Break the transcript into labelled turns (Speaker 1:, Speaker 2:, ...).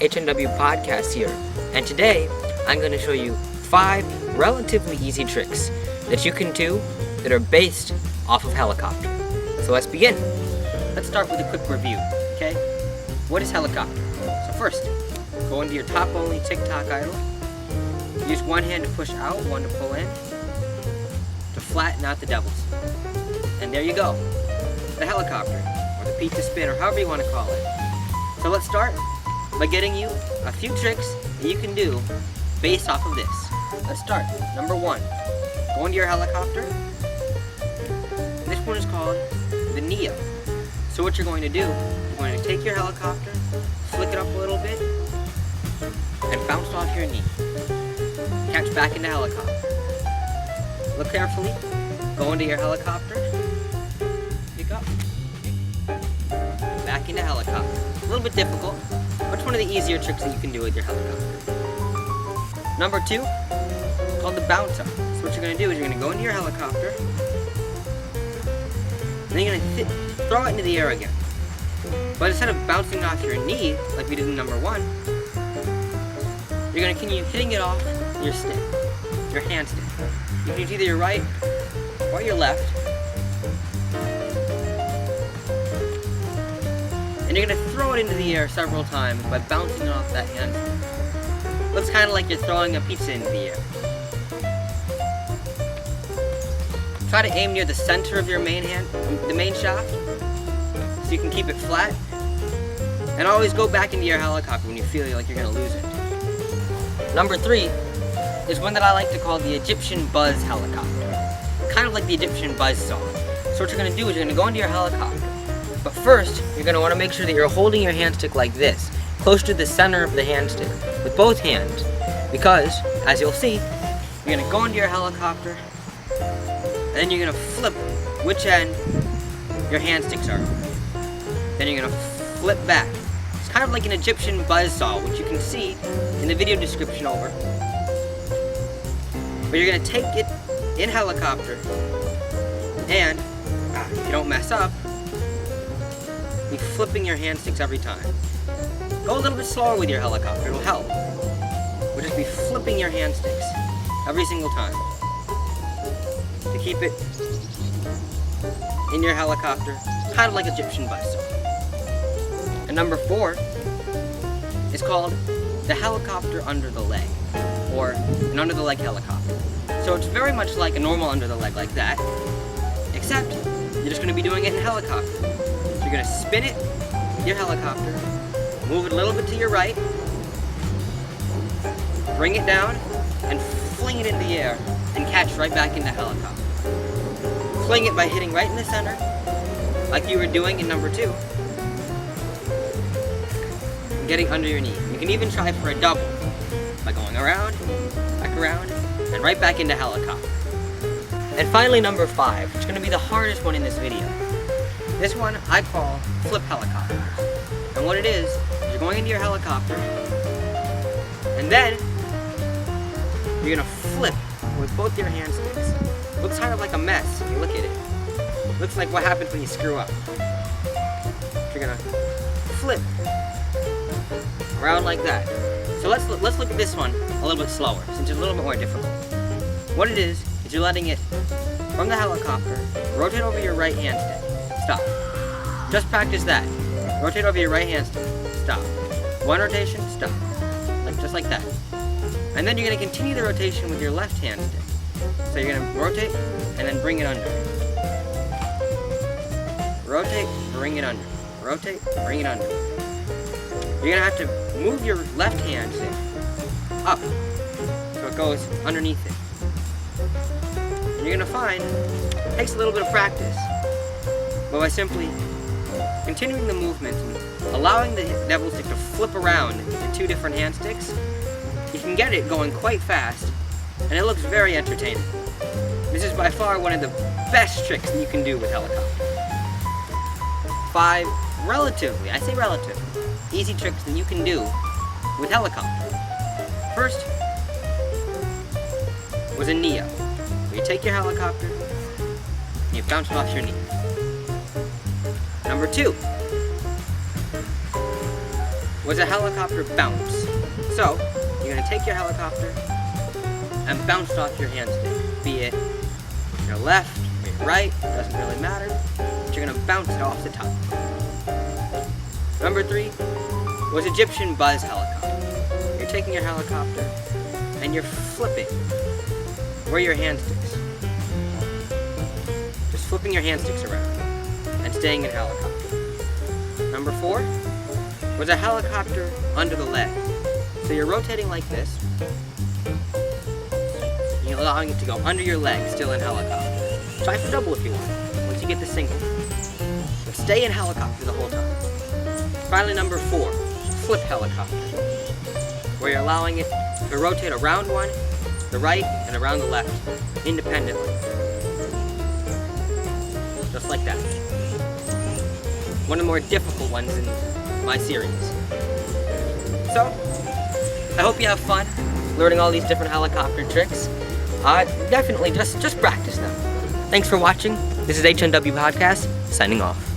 Speaker 1: HNW Podcast here, and today I'm going to show you 5 relatively easy tricks that you can do that are based off of helicopter. So let's begin. Let's start with a quick review, okay? What is helicopter? So first, go into your top only TikTok idle. Use one hand to push out, one to pull in, to flatten out the devils. And there you go, the helicopter, or the pizza spin, or however you want to call it. So let's start by getting you a few tricks that you can do based off of this. Let's start. Number 1, go into your helicopter. This one is called the Neo. So what you're going to do, you're going to take your helicopter, flick it up a little bit, and bounce off your knee. Catch back into helicopter. Look carefully, go into your helicopter, pick up, back into helicopter. A little bit difficult, but it's one of the easier tricks that you can do with your helicopter. Number 2, called the bounce up. So what you're going to do is you're going to go into your helicopter, and then you're going to throw it into the air again. But instead of bouncing off your knee, like we did in number 1, you're going to continue hitting it off your stick, your hand stick. You can use either your right or your left. And you're going to throw it into the air several times by bouncing it off that hand. Looks kind of like you're throwing a pizza into the air. Try to aim near the center of your main shaft, so you can keep it flat. And always go back into your helicopter when you feel like you're going to lose it. Number 3 is one that I like to call the Egyptian Buzz helicopter. Kind of like the Egyptian Buzz song. So what you're going to do is you're going to go into your helicopter. But first, you're going to want to make sure that you're holding your hand stick like this, close to the center of the hand stick, with both hands. Because, as you'll see, you're going to go into your helicopter, and then you're going to flip which end your hand sticks are. Then you're going to flip back. It's kind of like an Egyptian buzzsaw, which you can see in the video description over. But you're going to take it in helicopter, and if you don't mess up, be flipping your hand sticks every time. Go a little bit slower with your helicopter, it'll help. We'll just be flipping your hand sticks every single time to keep it in your helicopter, kind of like Egyptian buzzsaw. And number 4 is called the helicopter under the leg, or an under the leg helicopter. So it's very much like a normal under the leg like that, except you're just going to be doing it in helicopter. You're going to spin it, your helicopter, move it a little bit to your right, bring it down, and fling it in the air, and catch right back into helicopter. Fling it by hitting right in the center, like you were doing in number 2, and getting under your knee. You can even try for a double, by going around, back around, and right back into helicopter. And finally, number 5, which is going to be the hardest one in this video. This one I call flip helicopter. And what it is you're going into your helicopter, and then you're going to flip with both your hand sticks. Looks kind of like a mess if you look at it. Looks like what happens when you screw up. You're going to flip around like that. So let's look at this one a little bit slower, since it's a little bit more difficult. What it is you're letting it, from the helicopter, rotate over your right hand stick. Stop. Just practice that. Rotate over your right hand stick. Stop. One rotation, stop. Just like that. And then you're going to continue the rotation with your left hand stick. So you're going to rotate, and then bring it under. Rotate, bring it under. Rotate, bring it under. You're going to have to move your left hand stick up, so it goes underneath it. And you're going to find it takes a little bit of practice, but by simply continuing the movement and allowing the devil stick to flip around the 2 different hand sticks, you can get it going quite fast, and it looks very entertaining. This is by far one of the best tricks that you can do with helicopter. 5 relatively, I say relatively, easy tricks that you can do with helicopter. First was a Neo, where you take your helicopter and you bounce it off your knee. Number 2 was a helicopter bounce. So, you're gonna take your helicopter and bounce it off your hand stick, be it your left or your right, doesn't really matter, but you're gonna bounce it off the top. Number 3 was Egyptian buzz helicopter. You're taking your helicopter and you're flipping where your hand sticks. Just flipping your hand sticks around and staying in helicopter. Number 4 was a helicopter under the leg. So you're rotating like this, and you're allowing it to go under your leg, still in helicopter. Try for double if you want, once you get the single. But stay in helicopter the whole time. Finally, number 4, flip helicopter, where you're allowing it to rotate around one, the right, and around the left, independently. Just like that. One of the more difficult ones in my series. So, I hope you have fun learning all these different helicopter tricks. Definitely just practice them. Thanks for watching. This is HNW Podcast, signing off.